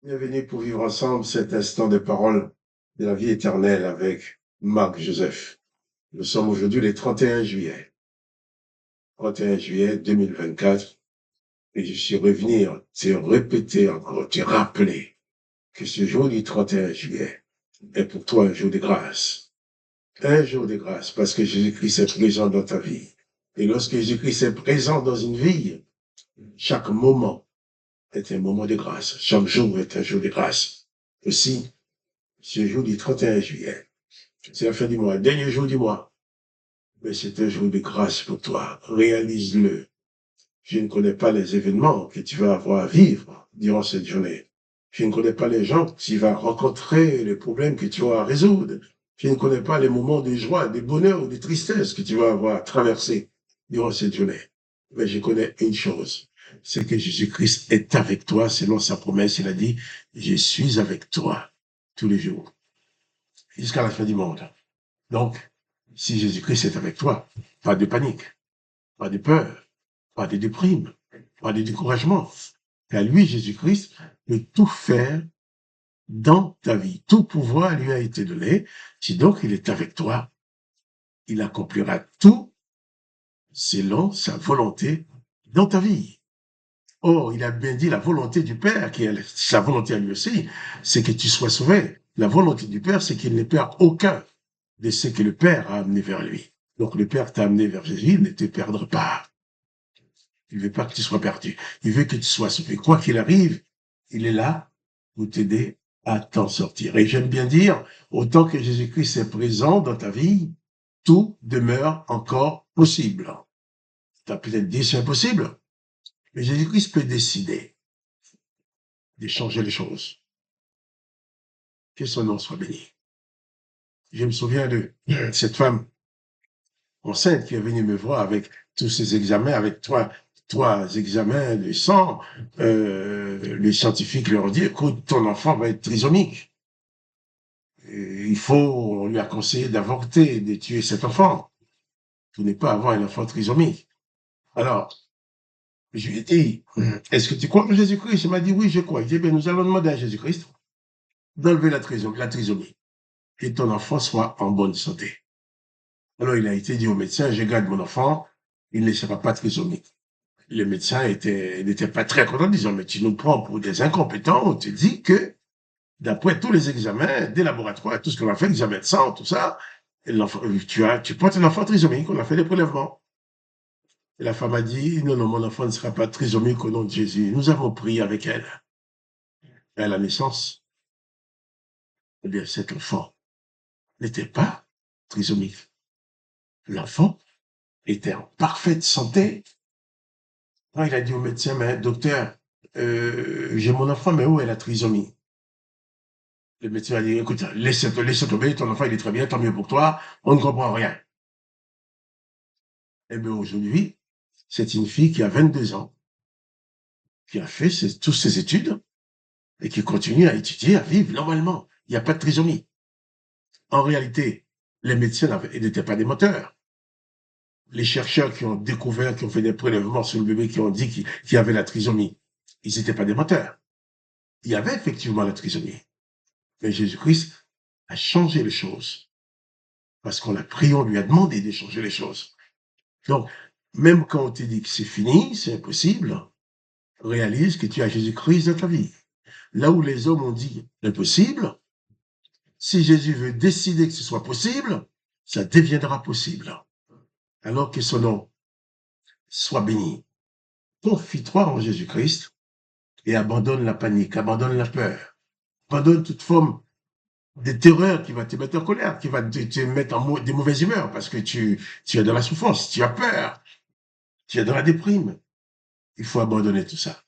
Bienvenue pour vivre ensemble cet instant de parole de la vie éternelle avec Marc Joseph. Nous sommes aujourd'hui le 31 juillet. 31 juillet 2024. Et je suis revenu te répéter encore, te rappeler que ce jour du 31 juillet est pour toi un jour de grâce. Un jour de grâce parce que Jésus-Christ est présent dans ta vie. Et lorsque Jésus-Christ est présent dans une vie, chaque moment est un moment de grâce. Chaque jour est un jour de grâce. Aussi, ce jour du 31 juillet, c'est la fin du mois, dernier jour du mois. Mais c'est un jour de grâce pour toi. Réalise-le. Je ne connais pas les événements que tu vas avoir à vivre durant cette journée. Je ne connais pas les gens que tu vas rencontrer, les problèmes que tu vas résoudre. Je ne connais pas les moments de joie, de bonheur ou de tristesse que tu vas avoir à traverser durant cette journée. Mais je connais une chose, c'est que Jésus-Christ est avec toi selon sa promesse. Il a dit, je suis avec toi tous les jours, jusqu'à la fin du monde. Donc, si Jésus-Christ est avec toi, pas de panique, pas de peur, pas de déprime, pas de découragement. Car lui, Jésus-Christ, peut tout faire dans ta vie. Tout pouvoir lui a été donné. Si donc il est avec toi, il accomplira tout selon sa volonté dans ta vie. Or, il a bien dit la volonté du Père, qui est sa volonté à lui aussi, c'est que tu sois sauvé. La volonté du Père, c'est qu'il ne perd aucun de ce que le Père a amené vers lui. Donc le Père t'a amené vers Jésus, il ne te perdra pas. Il ne veut pas que tu sois perdu. Il veut que tu sois sauvé. Quoi qu'il arrive, il est là pour t'aider à t'en sortir. Et j'aime bien dire, autant que Jésus-Christ est présent dans ta vie, tout demeure encore possible. Tu as peut-être dit c'est impossible, mais Jésus-Christ peut décider de changer les choses. Que son nom soit béni. Je me souviens de cette femme enceinte qui est venue me voir avec tous ses examens, avec trois examens de sang. Les scientifiques leur ont dit, écoute, ton enfant va être trisomique. Et on lui a conseillé d'avorter, de tuer cet enfant. Pour ne pas avoir un enfant trisomique. Alors, je lui ai dit, est-ce que tu crois en Jésus-Christ? Il m'a dit, oui, je crois. Il dit, bien, nous allons demander à Jésus-Christ d'enlever la trisomie, et ton enfant soit en bonne santé. Alors, il a été dit au médecin, je garde mon enfant, il ne sera pas trisomique. Les médecins n'étaient pas très contents, disant, mais tu nous prends pour des incompétents, on te dit que, d'après tous les examens, des laboratoires, tout ce qu'on a fait, l'examen de sang, tout ça, tu portes un enfant trisomique, on a fait des prélèvements. Et la femme a dit, non, non, mon enfant ne sera pas trisomique au nom de Jésus. Nous avons prié avec elle. Et à la naissance, eh bien, cet enfant n'était pas trisomique. L'enfant était en parfaite santé. Quand il a dit au médecin, mais docteur, j'ai mon enfant, mais où est la trisomie? Le médecin a dit, écoute, laisse tomber, ton enfant, il est très bien, tant mieux pour toi, on ne comprend rien. Eh bien, aujourd'hui, c'est une fille qui a 22 ans, qui a fait toutes ses études et qui continue à étudier, à vivre normalement. Il n'y a pas de trisomie. En réalité, les médecins n'étaient pas des menteurs. Les chercheurs qui ont découvert, qui ont fait des prélèvements sur le bébé, qui ont dit qu'il y avait la trisomie, ils n'étaient pas des menteurs. Il y avait effectivement la trisomie. Mais Jésus-Christ a changé les choses. Parce qu'on l'a prié, on lui a demandé de changer les choses. Donc, même quand on te dit que c'est fini, c'est impossible, réalise que tu as Jésus-Christ dans ta vie. Là où les hommes ont dit impossible, si Jésus veut décider que ce soit possible, ça deviendra possible. Alors que son nom soit béni. Confie-toi en Jésus-Christ et abandonne la panique, abandonne la peur, abandonne toute forme de terreur qui va te mettre en colère, qui va te mettre en de mauvaise humeur parce que tu es dans la souffrance, tu as peur, tu es dans la déprime. Il faut abandonner tout ça,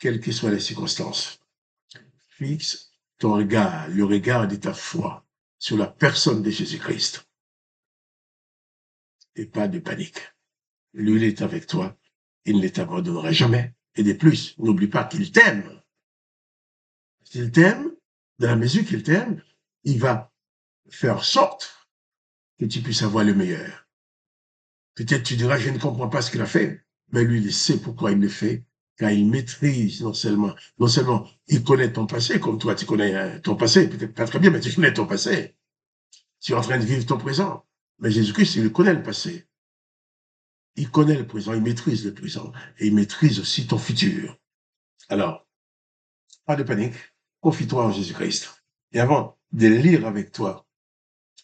quelles que soient les circonstances. Fixe ton regard, le regard de ta foi sur la personne de Jésus-Christ et pas de panique. Lui, il est avec toi, il ne t'abandonnera jamais. Et de plus, n'oublie pas qu'il t'aime. S'il t'aime, dans la mesure qu'il t'aime, il va faire en sorte que tu puisses avoir le meilleur. Peut-être tu diras, je ne comprends pas ce qu'il a fait, mais lui, il sait pourquoi il le fait car il maîtrise non seulement il connaît ton passé, comme toi tu connais ton passé, peut-être pas très bien, mais tu connais ton passé. Tu es en train de vivre ton présent. Mais Jésus-Christ, il connaît le passé. Il connaît le présent, il maîtrise le présent. Et il maîtrise aussi ton futur. Alors, pas de panique, confie-toi en Jésus-Christ. Et avant de lire avec toi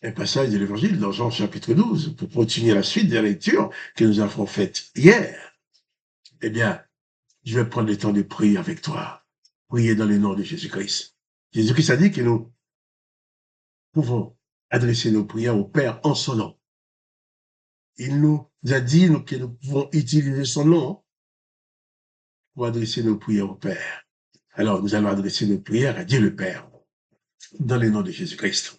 un passage de l'Évangile dans Jean chapitre 12, pour continuer la suite des lectures que nous avons faites hier, eh bien, je vais prendre le temps de prier avec toi. Prier dans le nom de Jésus-Christ. Jésus-Christ a dit que nous pouvons adresser nos prières au Père en son nom. Il nous a dit que nous pouvons utiliser son nom pour adresser nos prières au Père. Alors, nous allons adresser nos prières à Dieu le Père, dans le nom de Jésus-Christ.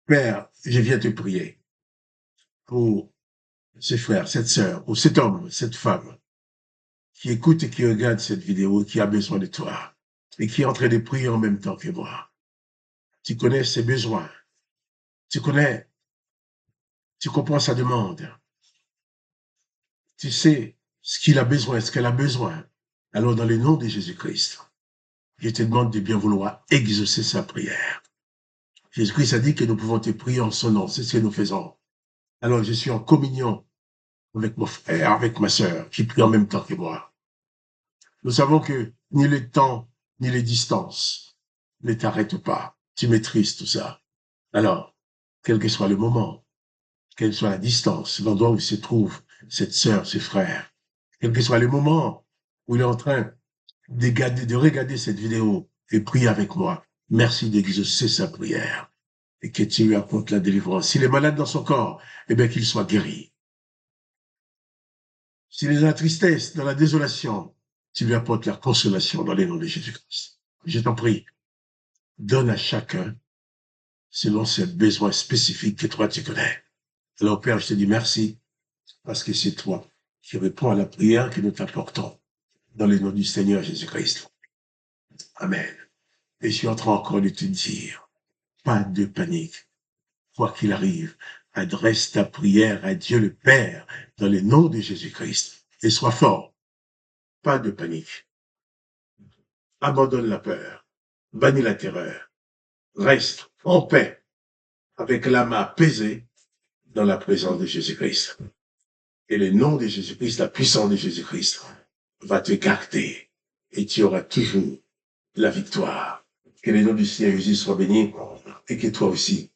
Père, je viens te prier pour ce frère, cette sœur, ou cet homme, cette femme, qui écoute et qui regarde cette vidéo, qui a besoin de toi, et qui est en train de prier en même temps que moi. Tu connais ses besoins. Tu comprends sa demande. Tu sais ce qu'il a besoin, ce qu'elle a besoin. Alors, dans le nom de Jésus-Christ, je te demande de bien vouloir exaucer sa prière. Jésus-Christ a dit que nous pouvons te prier en son nom. C'est ce que nous faisons. Alors, je suis en communion avec mon frère, avec ma sœur, qui prie en même temps que moi. Nous savons que ni le temps, ni les distances ne t'arrêtent pas. Tu maîtrises tout ça. Alors, quel que soit le moment, quelle soit la distance, l'endroit où se trouve cette sœur, ce frère, quel que soit le moment où il est en train de regarder cette vidéo et prier avec moi, merci d'exaucer sa prière et que tu lui apportes la délivrance. S'il est malade dans son corps, eh bien qu'il soit guéri. S'il est dans la tristesse, dans la désolation, tu lui apportes la consolation dans le nom de Jésus-Christ. Je t'en prie, donne à chacun selon ses besoins spécifiques que toi tu connais. Alors Père, je te dis merci parce que c'est toi qui réponds à la prière que nous t'apportons dans le nom du Seigneur Jésus-Christ. Amen. Et je suis en train encore de te dire, pas de panique. Quoi qu'il arrive, adresse ta prière à Dieu le Père dans le nom de Jésus-Christ et sois fort. Pas de panique. Abandonne la peur. Bannis la terreur. Reste en paix avec l'âme apaisée dans la présence de Jésus-Christ. Et le nom de Jésus-Christ, la puissance de Jésus-Christ va te garder et tu auras toujours la victoire. Que le nom du Seigneur Jésus soit béni et que toi aussi,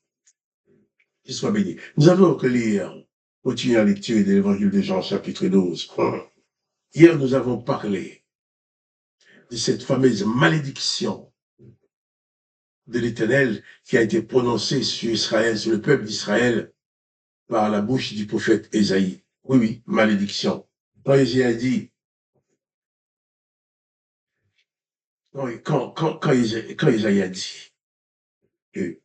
tu sois béni. Nous allons continuer la lecture de l'évangile de Jean, chapitre 12. Hier, nous avons parlé de cette fameuse malédiction de l'Éternel qui a été prononcée sur Israël, sur le peuple d'Israël, par la bouche du prophète Ésaïe. Oui, malédiction. Quand Ésaïe a dit, quand Ésaïe a dit que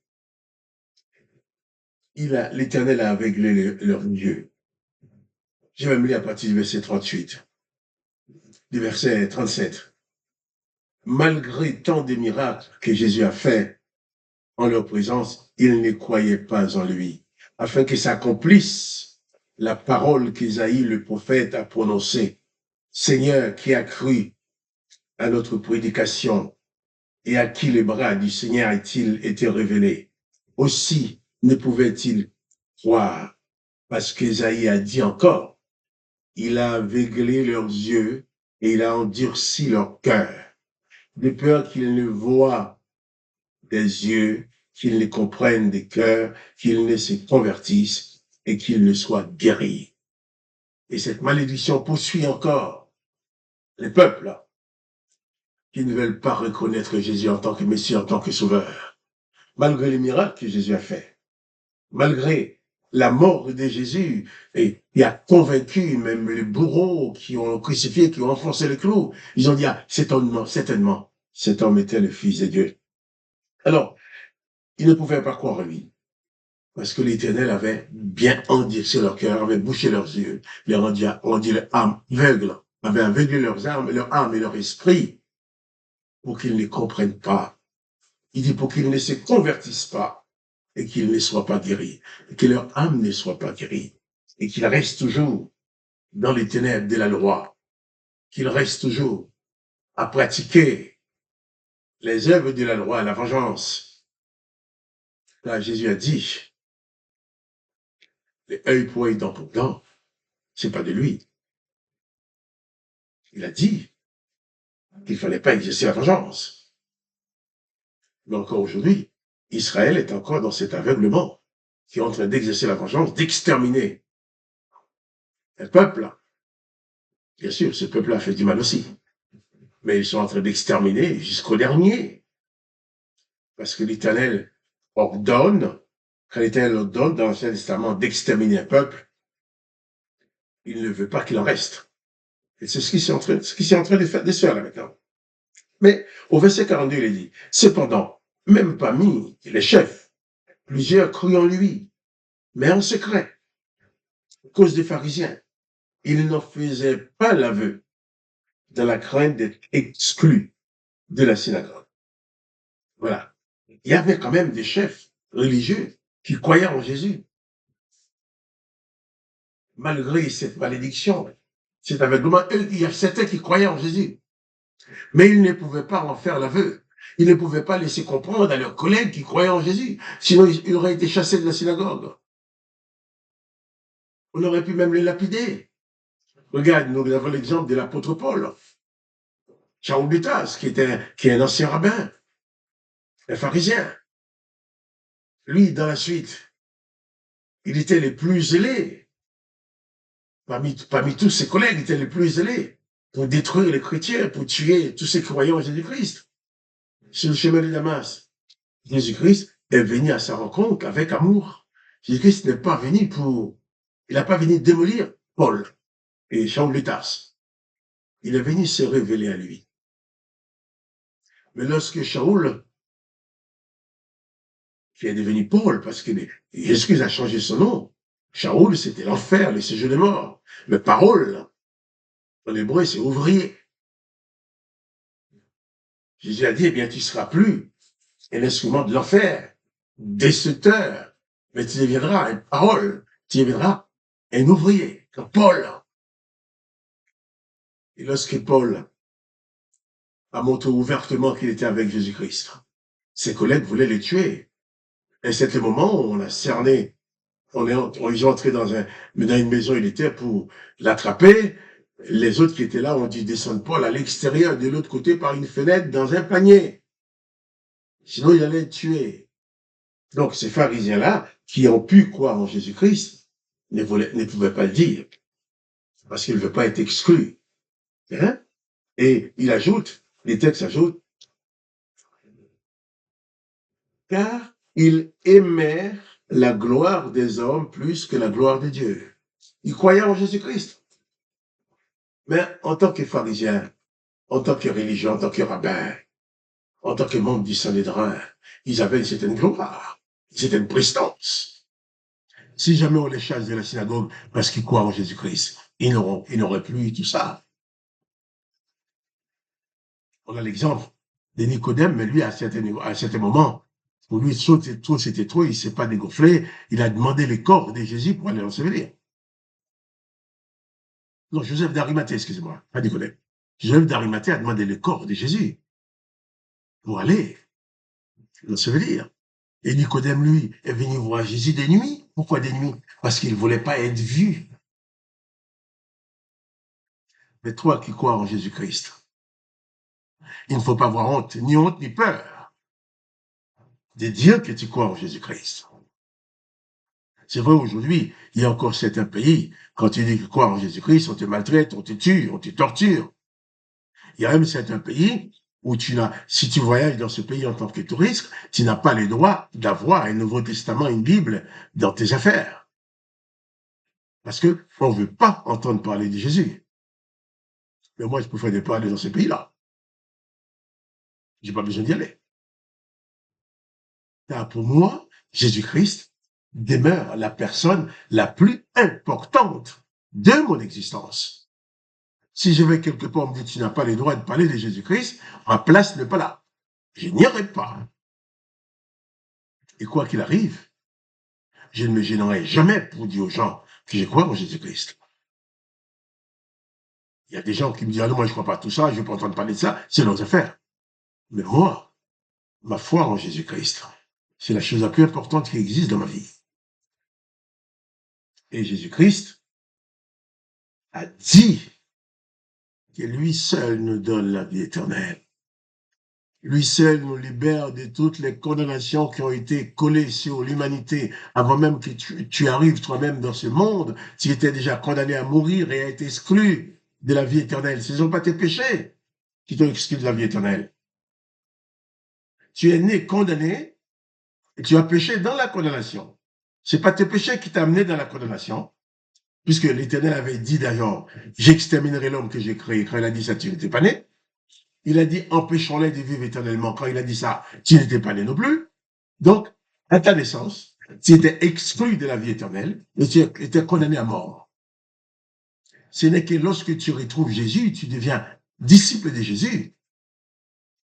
l'Éternel a aveuglé leurs yeux. Je vais me lire à partir du verset 38, du verset 37. Malgré tant de miracles que Jésus a fait en leur présence, ils ne croyaient pas en lui, afin que s'accomplisse la parole qu'Ésaïe, le prophète, a prononcée. Seigneur, qui a cru à notre prédication et à qui les bras du Seigneur a-t-il été révélé? Aussi ne pouvait-il croire, parce qu'Ésaïe a dit encore, il a aveuglé leurs yeux et il a endurci leur cœur, de peur qu'ils ne voient des yeux, qu'ils ne comprennent des cœurs, qu'ils ne se convertissent et qu'ils ne soient guéris. Et cette malédiction poursuit encore les peuples qui ne veulent pas reconnaître Jésus en tant que Messie, en tant que Sauveur, malgré les miracles que Jésus a faits, malgré la mort de Jésus, et il a convaincu même les bourreaux qui ont crucifié, qui ont enfoncé le clou. Ils ont dit, ah, certainement, cet homme était le Fils de Dieu. Alors, ils ne pouvaient pas croire en lui, parce que l'Éternel avait bien endurci leur cœur, avait bouché leurs yeux, les rendu leur âme aveugle, avait aveuglé leur âme et leur esprit, pour qu'ils ne comprennent pas. Il dit pour qu'ils ne se convertissent pas et qu'ils ne soient pas guéris, et que leur âme ne soit pas guérie, et qu'ils restent toujours dans les ténèbres de la loi, qu'il reste toujours à pratiquer les œuvres de la loi, la vengeance. Là, Jésus a dit, les œil pour œil, dent pour dent, c'est pas de lui. Il a dit qu'il fallait pas exercer la vengeance. Mais encore aujourd'hui, Israël est encore dans cet aveuglement, qui est en train d'exercer la vengeance, d'exterminer un peuple. Bien sûr, ce peuple a fait du mal aussi. Mais ils sont en train d'exterminer jusqu'au dernier. Parce que l'Éternel ordonne, quand l'Éternel ordonne dans l'Ancien Testament d'exterminer un peuple, il ne veut pas qu'il en reste. Et c'est ce qui est en train de faire, là maintenant. Mais au verset 42, il est dit, cependant, même parmi les chefs, plusieurs crurent en lui, mais en secret, à cause des pharisiens. Ils n'en faisaient pas l'aveu, dans la crainte d'être exclus de la synagogue. Voilà. Il y avait quand même des chefs religieux qui croyaient en Jésus. Malgré cette malédiction, cet aveuglement, il y a certains qui croyaient en Jésus. Mais ils ne pouvaient pas en faire l'aveu. Ils ne pouvaient pas laisser comprendre à leurs collègues qui croyaient en Jésus. Sinon, ils auraient été chassés de la synagogue. On aurait pu même les lapider. Regarde, nous avons l'exemple de l'apôtre Paul. Shaul Butas, qui est un ancien rabbin, un pharisien. Lui, dans la suite, il était le plus zélé. Parmi tous ses collègues, il était le plus zélé pour détruire les chrétiens, pour tuer tous ceux qui croyaient en Jésus-Christ. Sur le chemin de Damas, Jésus-Christ est venu à sa rencontre avec amour. Jésus-Christ n'est pas venu il n'a pas venu démolir Paul et Shaul Butas. Il est venu se révéler à lui. Mais lorsque Shaul, qui est devenu Paul, parce que Jésus-Christ a changé son nom, Shaul, c'était l'enfer, le séjour des morts. Mais Paul, en hébreu, c'est ouvrier. Jésus a dit, eh bien, tu ne seras plus un instrument de l'enfer, destructeur, mais tu deviendras une parole, tu deviendras un ouvrier, comme Paul. Et lorsque Paul a montré ouvertement qu'il était avec Jésus-Christ, ses collègues voulaient le tuer. Et c'était le moment où on a cerné, ils sont entrés dans une maison, il était pour l'attraper. Les autres qui étaient là ont dit descendre Paul à l'extérieur, de l'autre côté, par une fenêtre, dans un panier. Sinon, il allait le tuer. Donc, ces pharisiens-là, qui ont pu croire en Jésus-Christ, ne pouvaient pas le dire, parce qu'ils ne veulent pas être exclus. Hein? Et il ajoute, les textes ajoutent, car ils aimèrent la gloire des hommes plus que la gloire de Dieu. Ils croyaient en Jésus-Christ. Mais en tant que pharisiens, en tant que religieux, en tant que rabbins, en tant que membres du Sanhédrin, ils avaient une certaine gloire, une certaine prestance. Si jamais on les chasse de la synagogue parce qu'ils croient en Jésus-Christ, ils n'auraient plus tout ça. On a l'exemple de Nicodème, mais lui, à un certain moment, pour lui, c'était trop, il ne s'est pas dégonflé, il a demandé les corps de Jésus pour aller l'ensevelir. Non, Joseph d'Arimathée, excusez-moi, pas Nicodème. Joseph d'Arimathée a demandé les corps de Jésus pour aller l'ensevelir. Et Nicodème, lui, est venu voir Jésus des nuits. Pourquoi des nuits? Parce qu'il ne voulait pas être vu. Mais toi qui crois en Jésus-Christ, il ne faut pas avoir honte ni peur de dire que tu crois en Jésus-Christ. C'est vrai, aujourd'hui, il y a encore certains pays, quand tu dis que tu crois en Jésus-Christ, on te maltraite, on te tue, on te torture. Il y a même certains pays où si tu voyages dans ce pays en tant que touriste, tu n'as pas le droit d'avoir un Nouveau Testament, une Bible dans tes affaires. Parce que on ne veut pas entendre parler de Jésus. Mais moi, je préfère pas aller dans ce pays-là. J'ai pas besoin d'y aller. Car pour moi, Jésus-Christ demeure la personne la plus importante de mon existence. Si je vais quelque part, on me dit tu n'as pas le droit de parler de Jésus-Christ, ma place n'est pas là. Je n'irai pas. Et quoi qu'il arrive, je ne me gênerai jamais pour dire aux gens que je crois en Jésus-Christ. Il y a des gens qui me disent, ah non, moi je ne crois pas à tout ça, je ne veux pas entendre parler de ça, c'est leurs affaires. Mais moi, ma foi en Jésus-Christ, c'est la chose la plus importante qui existe dans ma vie. Et Jésus-Christ a dit que lui seul nous donne la vie éternelle. Lui seul nous libère de toutes les condamnations qui ont été collées sur l'humanité. Avant même que tu arrives toi-même dans ce monde, tu étais déjà condamné à mourir et à être exclu de la vie éternelle. Ce ne sont pas tes péchés qui t'ont exclu de la vie éternelle. Tu es né condamné et tu as péché dans la condamnation. Ce n'est pas tes péchés qui t'ont amené dans la condamnation, puisque l'Éternel avait dit d'ailleurs, j'exterminerai l'homme que j'ai créé. Quand il a dit ça, tu n'étais pas né. Il a dit, empêchons-les de vivre éternellement. Quand il a dit ça, tu n'étais pas né non plus. Donc, à ta naissance, tu étais exclu de la vie éternelle et tu étais condamné à mort. Ce n'est que lorsque tu retrouves Jésus, tu deviens disciple de Jésus.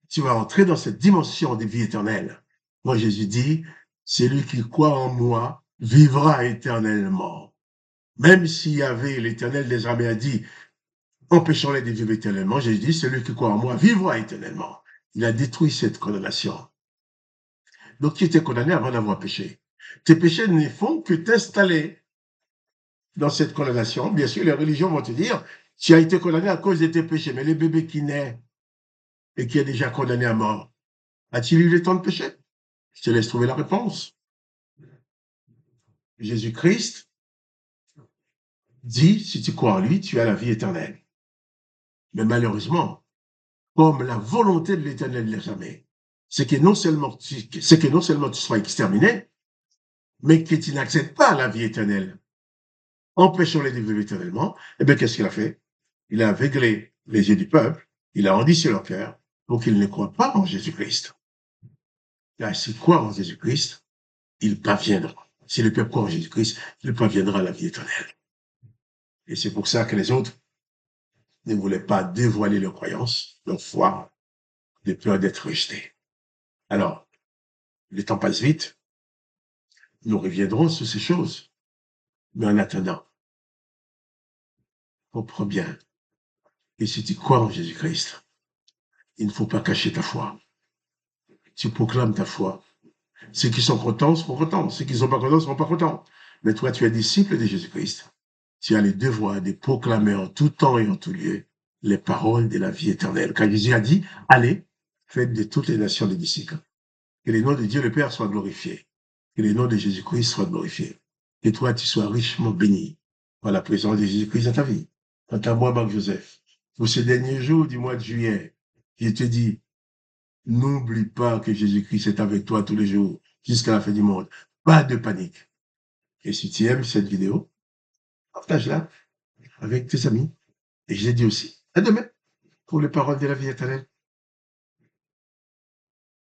Tu vas entrer dans cette dimension de vie éternelle. Moi, Jésus dit, celui qui croit en moi vivra éternellement. Même s'il y avait l'Éternel des armées a dit, empêchons-les de vivre éternellement, Jésus dit, celui qui croit en moi vivra éternellement. Il a détruit cette condamnation. Donc, tu étais condamné avant d'avoir péché. Tes péchés ne font que t'installer dans cette condamnation. Bien sûr, les religions vont te dire, tu as été condamné à cause de tes péchés, mais le bébé qui naît et qui est déjà condamné à mort, a-t-il eu le temps de pécher? Je te laisse trouver la réponse. Jésus-Christ dit, si tu crois en lui, tu as la vie éternelle. Mais malheureusement, comme la volonté de l'Éternel n'est jamais, c'est que non seulement tu sois exterminé, mais que tu n'acceptes pas la vie éternelle. Empêchons-les de vivre éternellement. Eh bien, qu'est-ce qu'il a fait? Il a aveuglé les yeux du peuple, il a endurci leur cœur pour qu'ils ne croient pas en Jésus-Christ. Là, s'ils croient en Jésus-Christ, ils parviendront. Si le peuple croit en Jésus-Christ, il parviendra à la vie éternelle. Et c'est pour ça que les autres ne voulaient pas dévoiler leur croyance, leur foi, de peur d'être rejetés. Alors, le temps passe vite, nous reviendrons sur ces choses. Mais en attendant, comprends bien, et si tu crois en Jésus-Christ, il ne faut pas cacher ta foi. Tu proclames ta foi. Ceux qui sont contents seront contents. Ceux qui ne sont pas contents ne seront pas contents. Mais toi, tu es disciple de Jésus-Christ. Tu as le devoir de proclamer en tout temps et en tout lieu les paroles de la vie éternelle. Quand Jésus a dit, allez, faites de toutes les nations des disciples. Que le nom de Dieu le Père soit glorifié. Que le nom de Jésus-Christ soit glorifié. Que toi, tu sois richement béni par la présence de Jésus-Christ dans ta vie. Quant à moi, Marc-Joseph, pour ces derniers jours du mois de juillet, je te dis, n'oublie pas que Jésus-Christ est avec toi tous les jours jusqu'à la fin du monde. Pas de panique. Et si tu aimes cette vidéo, partage-la avec tes amis. Et je l'ai dit aussi, à demain pour les paroles de la vie éternelle.